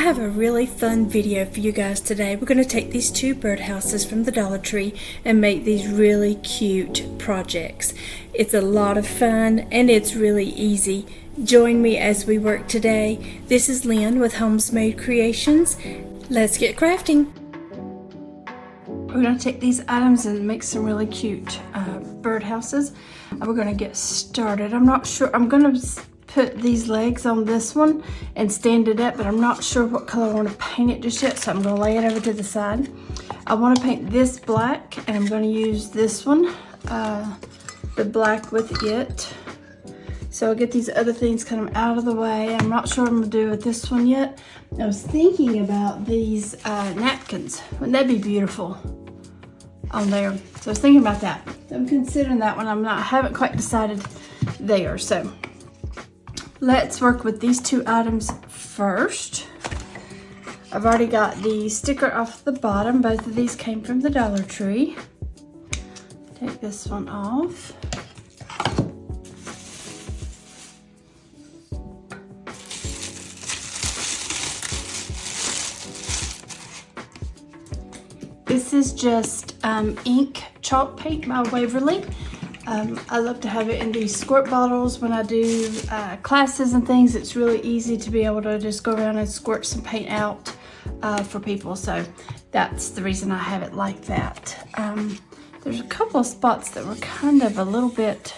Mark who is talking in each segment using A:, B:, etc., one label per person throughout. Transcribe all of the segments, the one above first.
A: have a really fun video for you guys today. We're going to take these two birdhouses from the Dollar Tree and make these really cute projects. It's a lot of fun and it's really easy. Join me as we work today. This is Lynn with Homes Made Creations. Let's get crafting. We're going to take these items and make some really cute birdhouses. We're going to get started. I'm not sure. I'm going to put these legs on this one and stand it up, but I'm not sure what color I want to paint it just yet, so I'm going to lay it over to the side. I want to paint this black, and I'm going to use this one, the black with it. So I'll get these other things kind of out of the way. I'm not sure what I'm going to do with this one yet. I was thinking about these napkins. Wouldn't that be beautiful on there? So I was thinking about that. So I'm considering that one. I haven't quite decided there. So let's work with these two items first. I've already got the sticker off the bottom. Both of these came from the Dollar Tree. Take this one off. This is just ink chalk paint by Waverly. I love to have it in these squirt bottles when I do classes and things. It's really easy to be able to just go around and squirt some paint out for people. So that's the reason I have it like that. There's a couple of spots that were kind of a little bit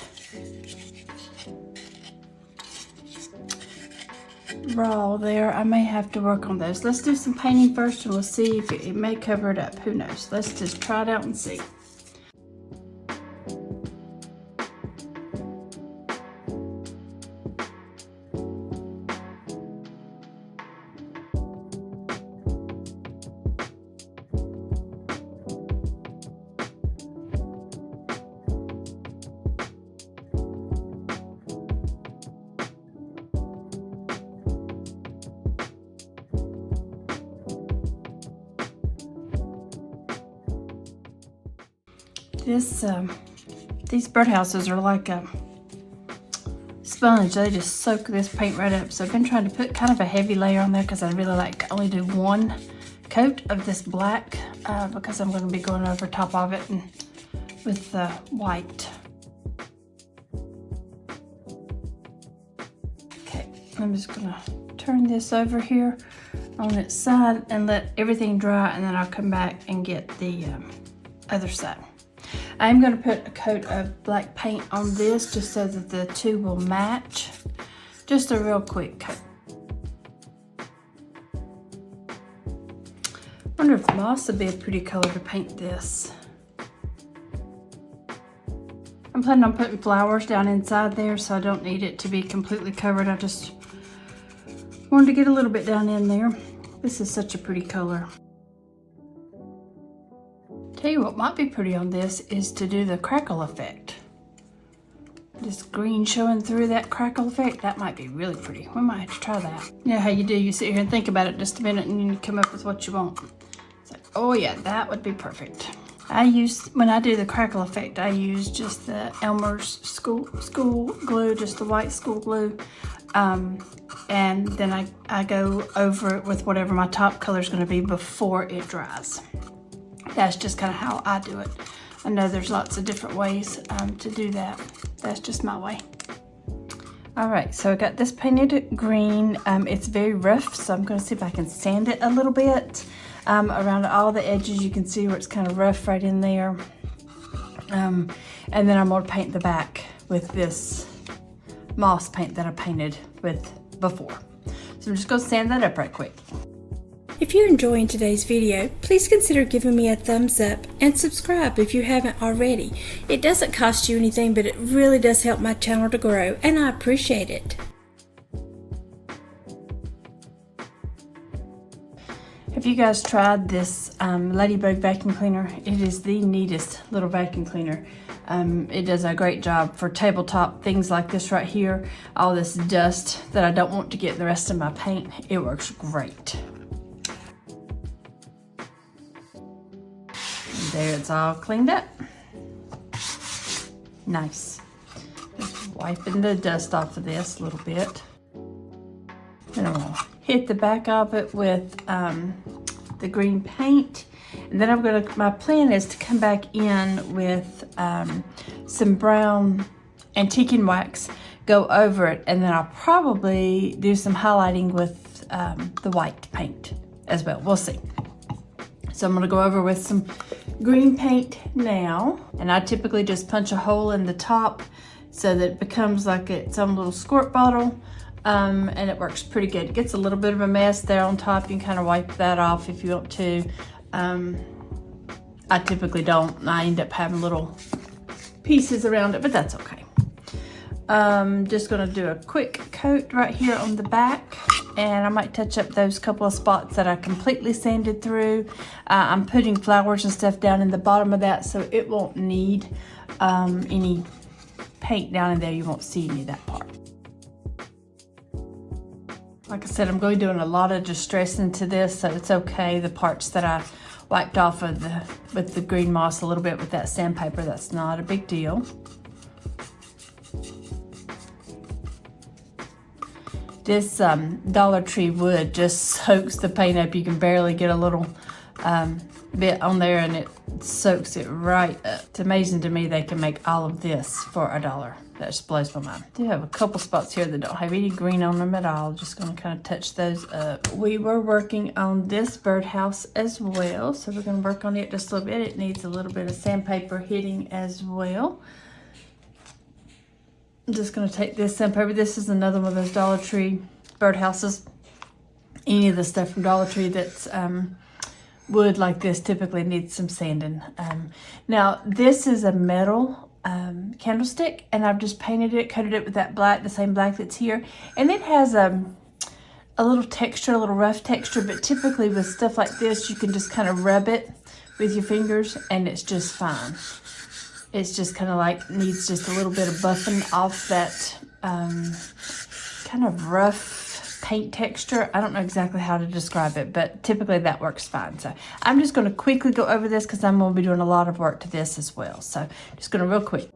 A: raw there. I may have to work on those. Let's do some painting first and we'll see if it may cover it up. Who knows? Let's just try it out and see. These birdhouses are like a sponge. They just soak this paint right up. So I've been trying to put kind of a heavy layer on there because I really like to only do one coat of this black because I'm going to be going over top of it and with the white. Okay, I'm just going to turn this over here on its side and let everything dry, and then I'll come back and get the other side. I'm going to put a coat of black paint on this just so that the two will match. Just a real quick coat. I wonder if moss would be a pretty color to paint this. I'm planning on putting flowers down inside there, so I don't need it to be completely covered. I just wanted to get a little bit down in there. This is such a pretty color. Tell you what might be pretty on this is to do the crackle effect. This green showing through that crackle effect, that might be really pretty. We might have to try that. You know how you do, you sit here and think about it just a minute and you come up with what you want. It's like, oh yeah, that would be perfect. When I do the crackle effect, I use just the Elmer's school glue, just the white school glue. And then I go over it with whatever my top color is going to be before it dries. That's just kind of how I do it. I know there's lots of different ways to do that. That's just my way. All right, so I got this painted green. It's very rough, so I'm going to see if I can sand it a little bit. Around all the edges, you can see where it's kind of rough right in there. And then I'm going to paint the back with this moss paint that I painted with before. So I'm just going to sand that up right quick. If you're enjoying today's video, please consider giving me a thumbs up and subscribe if you haven't already. It doesn't cost you anything, but it really does help my channel to grow, and I appreciate it. Have you guys tried this Ladybug vacuum cleaner? It is the neatest little vacuum cleaner. It does a great job for tabletop things like this right here. All this dust that I don't want to get in the rest of my paint. It works great. There, it's all cleaned up. Nice. Just wiping the dust off of this a little bit. And I'm gonna hit the back of it with the green paint. And then my plan is to come back in with some brown antiquing wax, go over it, and then I'll probably do some highlighting with the white paint as well. We'll see. So I'm gonna go over with some green paint now, and I typically just punch a hole in the top so that it becomes like its own little squirt bottle, and it works pretty good. It gets a little bit of a mess there on top. You can kind of wipe that off if you want to. I typically don't. I end up having little pieces around it, but that's okay. Just gonna do a quick coat right here on the back, and I might touch up those couple of spots that I completely sanded through. I'm putting flowers and stuff down in the bottom of that, so it won't need any paint down in there. You won't see any of that part. Like I said, I'm going to be doing a lot of distressing to this, so it's okay. The parts that I wiped off of with the green moss a little bit with that sandpaper, that's not a big deal. This Dollar Tree wood just soaks the paint up. You can barely get a little bit on there, and it soaks it right up. It's amazing to me they can make all of this for $1. That just blows my mind. I do have a couple spots here that don't have any green on them at all. Just gonna kind of touch those up. We were working on this birdhouse as well, so we're gonna work on it just a little bit. It needs a little bit of sandpaper hitting as well. I'm just gonna take this sandpaper. This is another one of those Dollar Tree birdhouses. Any of the stuff from Dollar Tree that's wood like this typically needs some sanding. Now this is a metal candlestick, and I've just painted it, coated it with that black, the same black that's here, and it has a little texture, a little rough texture, but typically with stuff like this you can just kind of rub it with your fingers and it's just fine. It's just kind of like needs just a little bit of buffing off that kind of rough paint texture. I don't know exactly how to describe it, but typically that works fine. So I'm just going to quickly go over this because I'm going to be doing a lot of work to this as well. So just going to real quick.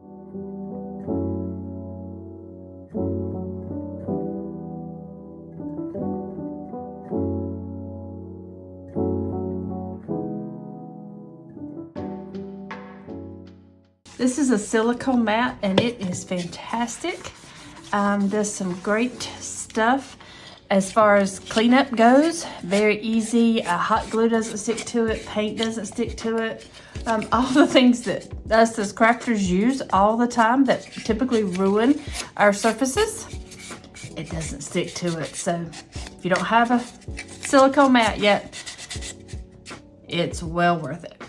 A: This is a silicone mat, and it is fantastic. Does some great stuff as far as cleanup goes. Very easy. Hot glue doesn't stick to it. Paint doesn't stick to it. All the things that us as crafters use all the time that typically ruin our surfaces, it doesn't stick to it. So if you don't have a silicone mat yet, it's well worth it.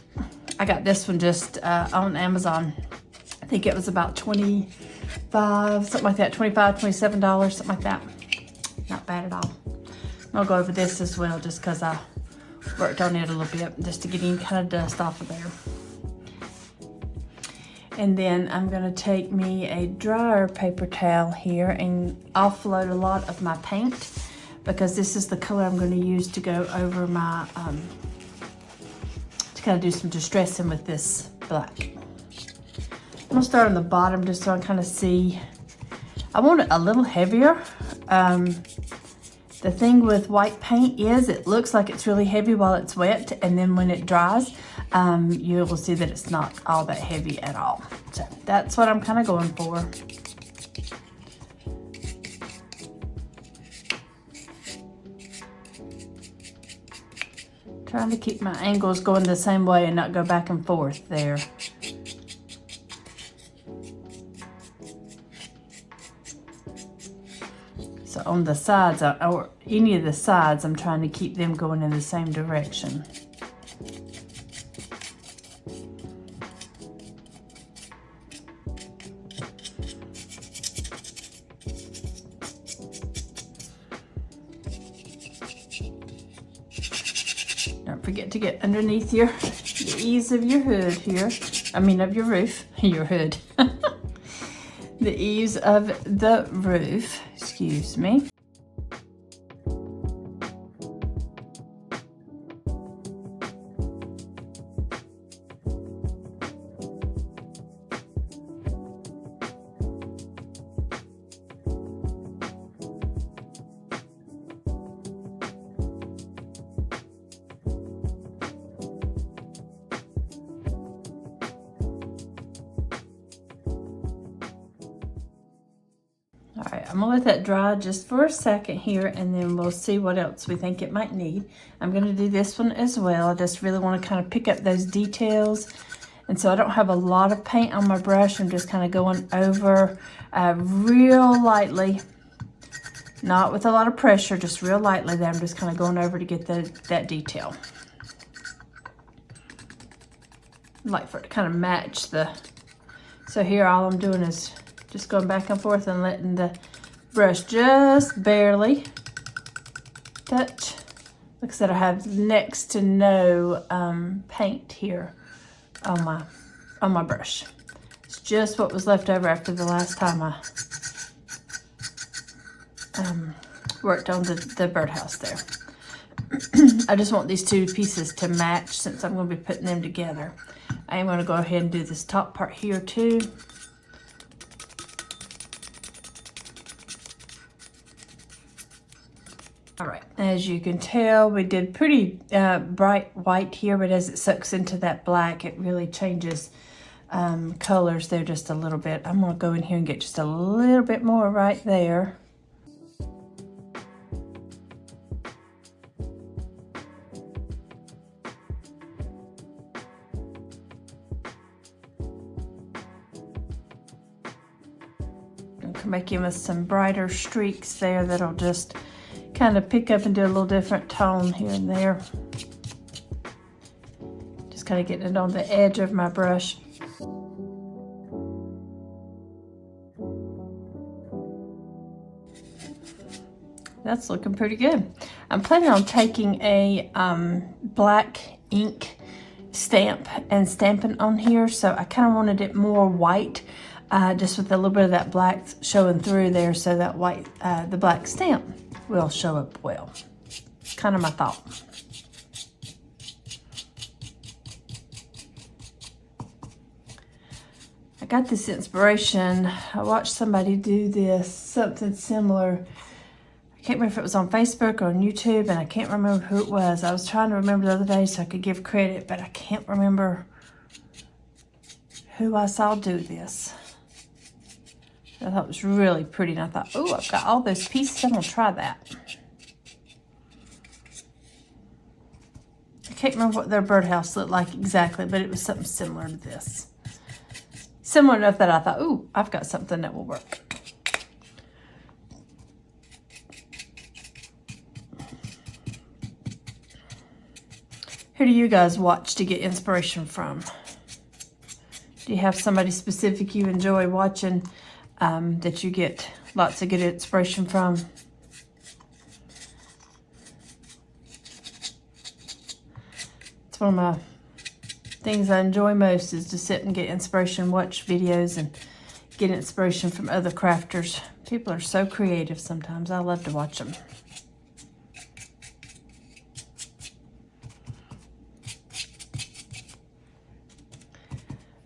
A: I got this one just on Amazon. I think it was about $25, something like that, $25, $27, something like that. Not bad at all. I'll go over this as well just because I worked on it a little bit just to get any kind of dust off of there. And then I'm going to take me a dryer paper towel here and offload a lot of my paint because this is the color I'm going to use to go over my, to kind of do some distressing with this black. I'm going to start on the bottom just so I kind of see. I want it a little heavier. The thing with white paint is it looks like it's really heavy while it's wet, and then when it dries, you will see that it's not all that heavy at all. So that's what I'm kind of going for. Trying to keep my angles going the same way and not go back and forth there. So on the sides, or any of the sides, I'm trying to keep them going in the same direction. Don't forget to get underneath the eaves of your hood here. I mean of your roof, your hood. The eaves of the roof, excuse me. I'm gonna let that dry just for a second here, and then we'll see what else we think it might need. I'm gonna do this one as well. I just really wanna kind of pick up those details. And so I don't have a lot of paint on my brush. I'm just kind of going over real lightly, not with a lot of pressure, just real lightly there. I'm just kind of going over to get that detail. I like for it to kind of match so here all I'm doing is just going back and forth and letting the brush just barely touch. Like I said, I have next to no paint here on my brush. It's just what was left over after the last time I worked on the birdhouse there. I just want these two pieces to match since I'm going to be putting them together. I am going to go ahead and do this top part here too. All right, as you can tell, we did pretty bright white here, but as it sucks into that black, it really changes colors there just a little bit. I'm gonna go in here and get just a little bit more right there. And come back in with some brighter streaks there that'll just kind of pick up and do a little different tone here and there. Just kind of getting it on the edge of my brush. That's looking pretty good. I'm planning on taking a black ink stamp and stamping on here, so I kind of wanted it more white, just with a little bit of that black showing through there, so that white, the black stamp will show up well. Kind of my thought. I got this inspiration. I watched somebody do this, something similar. I can't remember if it was on Facebook or on YouTube, and I can't remember who it was. I was trying to remember the other day so I could give credit, but I can't remember who I saw do this. I thought it was really pretty, and I thought, oh, I've got all those pieces. I'm gonna try that. I can't remember what their birdhouse looked like exactly, but it was something similar to this. Similar enough that I thought, ooh, I've got something that will work. Who do you guys watch to get inspiration from? Do you have somebody specific you enjoy watching that you get lots of good inspiration from? It's one of my things I enjoy most, is to sit and get inspiration, watch videos, and get inspiration from other crafters. People are so creative sometimes. I love to watch them.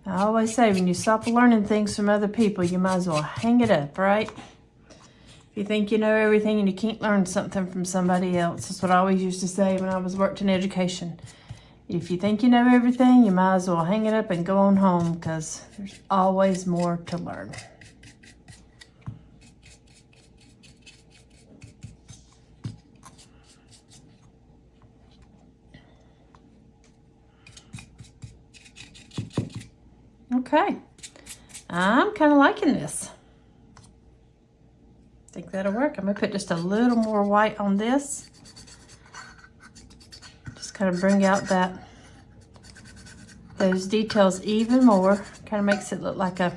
A: I always say, when you stop learning things from other people, you might as well hang it up, right? If you think you know everything and you can't learn something from somebody else, that's what I always used to say when I worked in education. If you think you know everything, you might as well hang it up and go on home, because there's always more to learn. Okay, I'm kind of liking this. I think that'll work. I'm gonna put just a little more white on this. Just kind of bring out those details even more. Kind of makes it look like a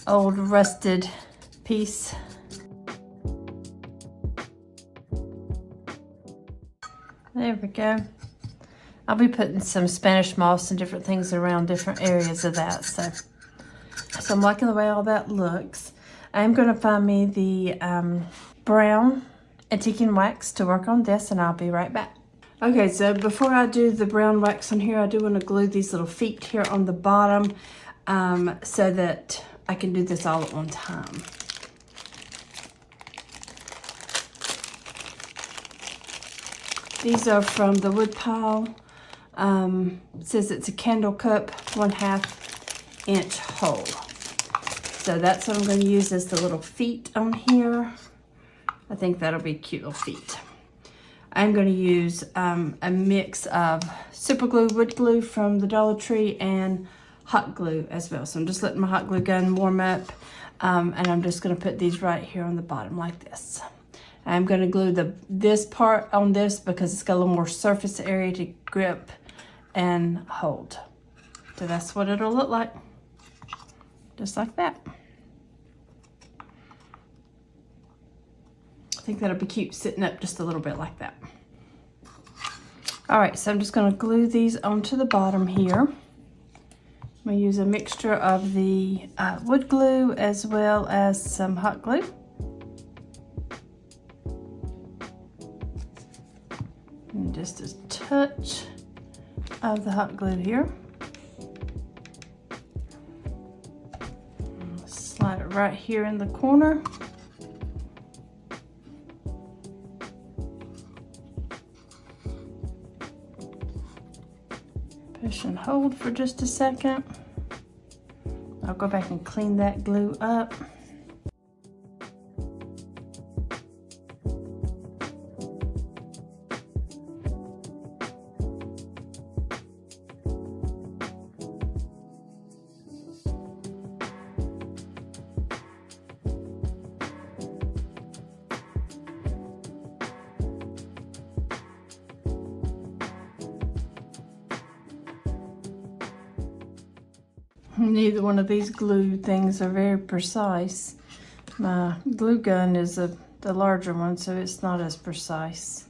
A: old rusted piece. There we go. I'll be putting some Spanish moss and different things around different areas of that. So I'm liking the way all that looks. I'm going to find me the brown antique wax to work on this, and I'll be right back. Okay, so before I do the brown wax on here, I do want to glue these little feet here on the bottom so that I can do this all at one time. These are from the wood pile. It says it's a candle cup, 1/2 inch hole. So that's what I'm going to use as the little feet on here. I think that'll be cute little feet. I'm going to use a mix of super glue, wood glue from the Dollar Tree, and hot glue as well. So I'm just letting my hot glue gun warm up, and I'm just going to put these right here on the bottom like this. I'm going to glue this part on this because it's got a little more surface area to grip and hold. So that's what it'll look like, just like that. I think that'll be cute sitting up just a little bit like that. All right, so I'm just going to glue these onto the bottom here. I'm going to use a mixture of the wood glue as well as some hot glue. And just a touch of the hot glue here. Slide it right here in the corner. Push and hold for just a second. I'll go back and clean that glue up. Neither one of these glue things are very precise. My glue gun is the larger one, so it's not as precise.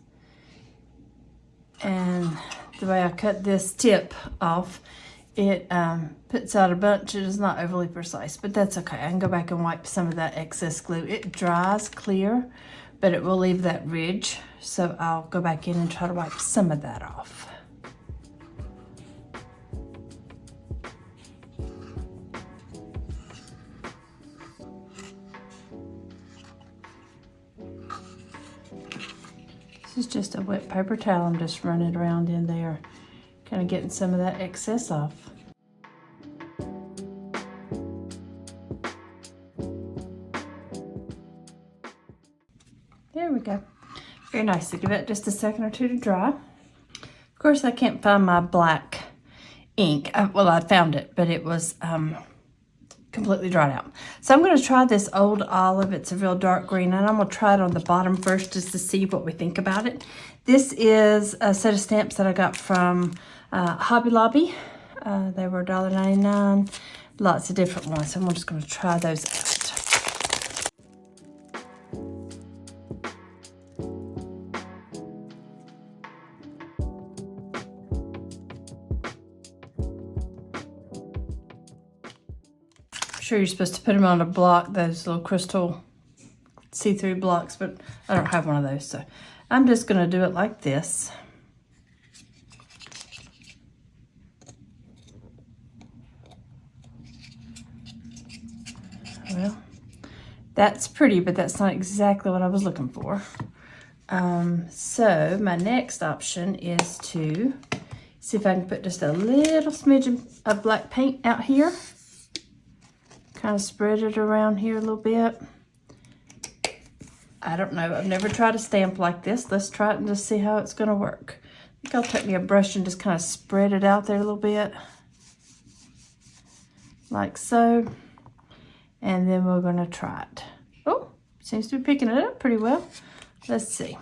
A: And the way I cut this tip off, it puts out a bunch. It is not overly precise, but that's okay. I can go back and wipe some of that excess glue. It dries clear, but it will leave that ridge. So I'll go back in and try to wipe some of that off. This is just a wet paper towel. I'm just running around in there, kind of getting some of that excess off. There we go. Very nice. So give it just a second or two to dry. Of course, I can't find my black ink. Well, I found it, but it was completely dried out. So I'm going to try this Old Olive. It's a real dark green, and I'm going to try it on the bottom first just to see what we think about it. This is a set of stamps that I got from Hobby Lobby. They were $1.99. Lots of different ones. So I'm just going to try those out. Sure, you're supposed to put them on a block, those little crystal see-through blocks, but I don't have one of those, so I'm just going to do it like this. Well, that's pretty, but that's not exactly what I was looking for. So my next option is to see if I can put just a little smidgen of black paint out here. Kind of spread it around here a little bit. I don't know. I've never tried a stamp like this. Let's try it and just see how it's going to work. I think I'll take me a brush and just kind of spread it out there a little bit. Like so. And then we're going to try it. Oh, seems to be picking it up pretty well. Let's see.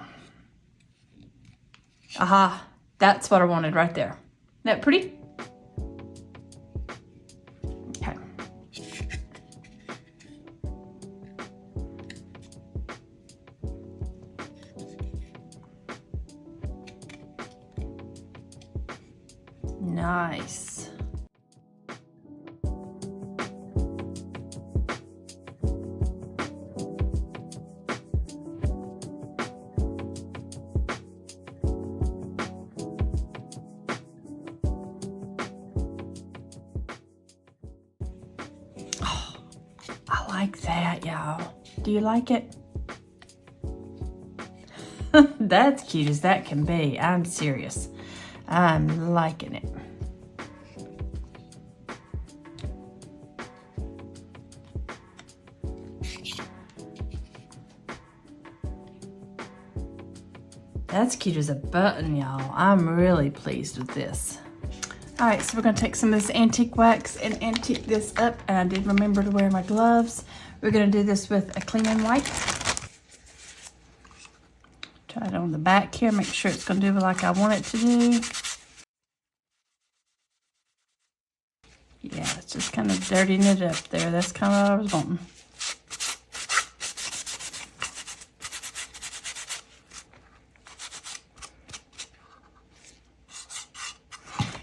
A: Aha, that's what I wanted right there. Isn't that pretty? Okay. Nice. Oh, I like that, y'all. Do you like it? That's cute as that can be. I'm serious. I'm liking it. That's cute as a button, y'all. I'm really pleased with this. All right, so we're gonna take some of this antique wax and antique this up, and I did remember to wear my gloves. We're gonna do this with a cleaning wipe. Try it on the back here, make sure it's gonna do like I want it to do. Yeah, it's just kind of dirtying it up there. That's kind of what I was wanting.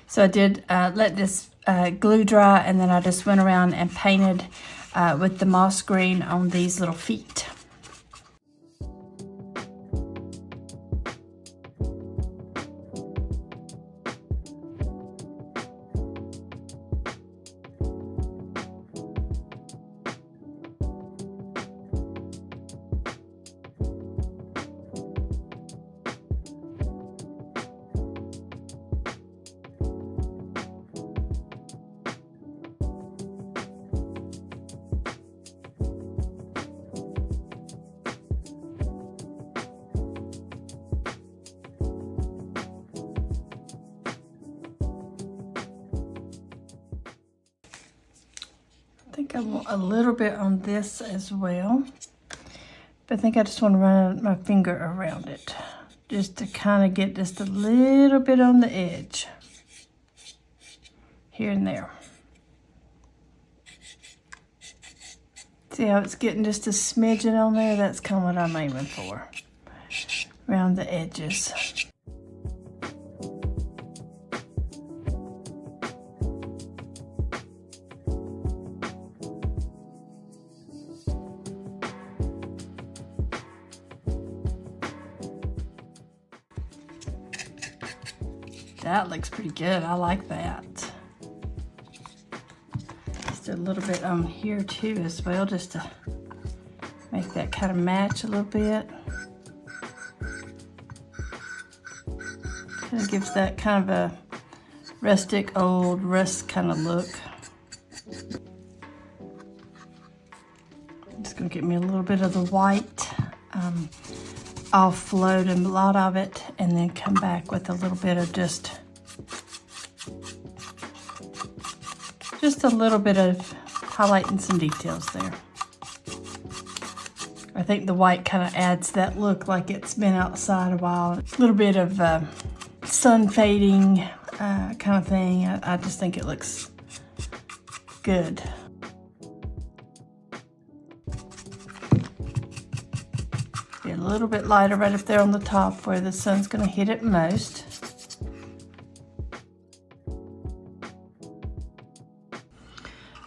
A: So I did let this glue dry, and then I just went around and painted with the moss green on these little feet. I think I want a little bit on this as well, but I think I just want to run my finger around it just to kind of get just a little bit on the edge here and there. See how it's getting just a smidgen on there? That's kind of what I'm aiming for, around the edges. That looks pretty good. I like that. Just a little bit on here too as well, just to make that kind of match a little bit. Kind of gives that kind of a rustic, old rust kind of look. I'm just gonna get me a little bit of the white. Offload a lot of it, and then come back with a little bit of just a little bit of highlighting some details there. I think the white kind of adds that look like it's been outside a while. A little bit of sun fading kind of thing. I just think it looks good. Be a little bit lighter right up there on the top where the sun's going to hit it most.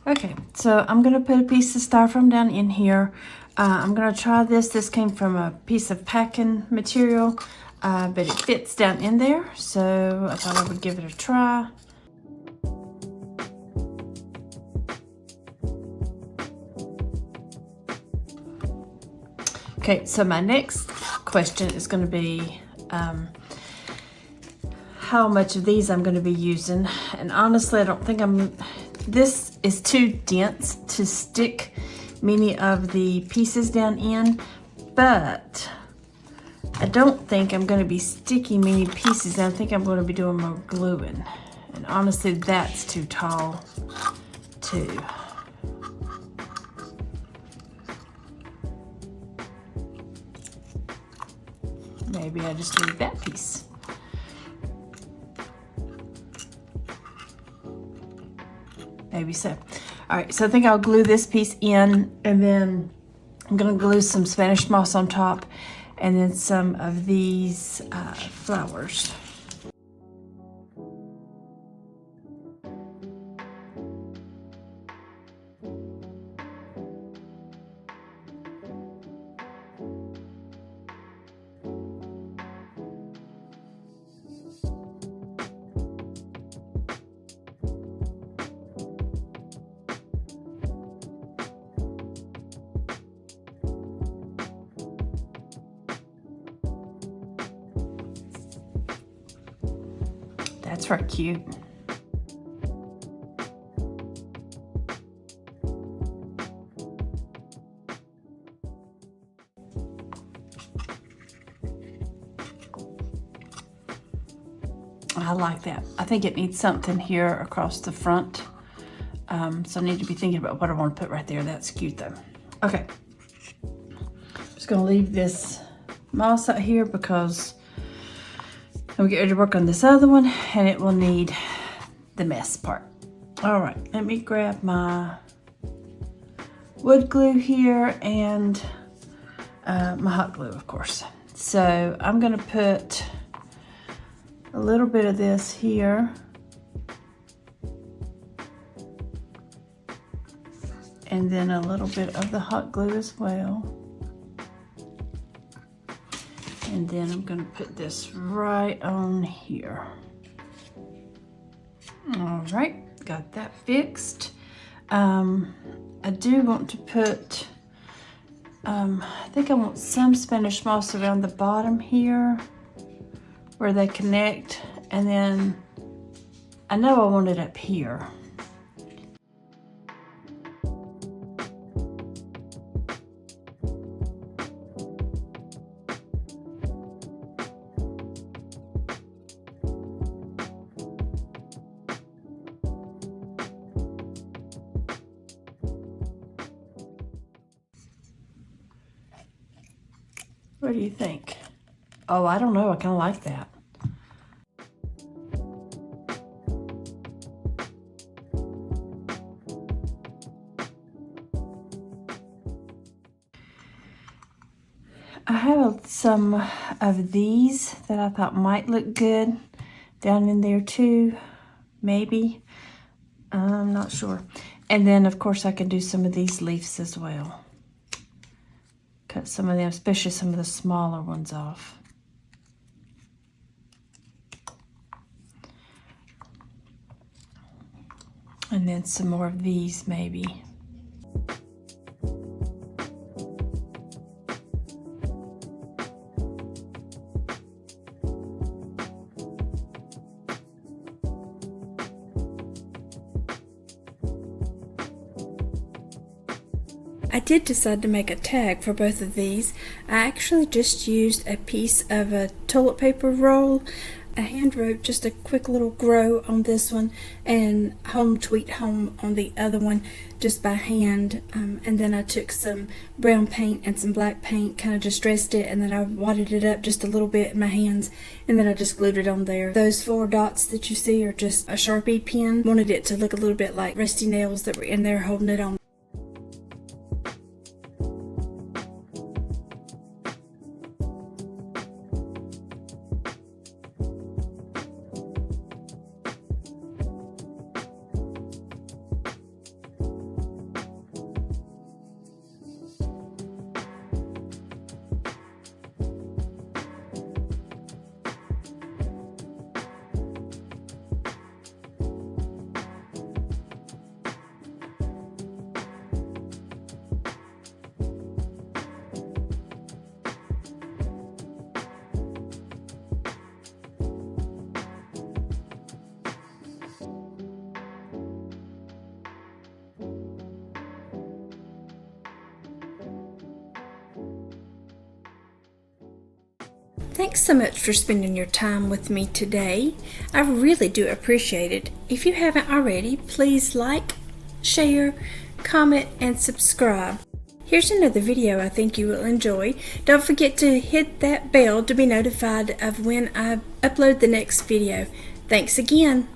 A: Okay, so I'm going to put a piece of styrofoam down in here. I'm going to try this. This came from a piece of packing material, but it fits down in there, so I thought I would give it a try. Okay, so my next question is going to be how much of these I'm going to be using. And honestly, I don't think this is too dense to stick many of the pieces down in, but I don't think I'm going to be sticking many pieces. I think I'm going to be doing more gluing. And honestly, that's too tall too. Maybe I just leave that piece. Maybe so. All right, so I think I'll glue this piece in, and then I'm gonna glue some Spanish moss on top, and then some of these flowers. That's right, cute.
B: I like that. I think it needs something here across the front. So I need to be thinking about what I want to put right there. That's cute though. Okay. Just gonna leave this moss out here because I'm getting ready to work on this other one and it will need the mess part. All right, let me grab my wood glue here and my hot glue, of course. So I'm gonna put a little bit of this here. And then a little bit of the hot glue as well. And then I'm gonna put this right on here. All right, got that fixed. I do want to put, I think I want some Spanish moss around the bottom here where they connect. And then I know I want it up here. What do you think? Oh, I don't know. I kind of like that. I have some of these that I thought might look good down in there too, maybe. I'm not sure. And then, of course, I can do some of these leaves as well. Cut some of them, especially some of the smaller ones off. And then some more of these maybe.
A: I did decide to make a tag for both of these. I actually just used a piece of a toilet paper roll. I hand wrote just a quick little grow on this one and home sweet home on the other one just by hand. And then I took some brown paint and some black paint, kind of distressed it, and then I wadded it up just a little bit in my hands, and then I just glued it on there. Those 4 dots that you see are just a Sharpie pen. Wanted it to look a little bit like rusty nails that were in there holding it on. Thanks so much for spending your time with me today. I really do appreciate it. If you haven't already, please like, share, comment, and subscribe. Here's another video I think you will enjoy. Don't forget to hit that bell to be notified of when I upload the next video. Thanks again.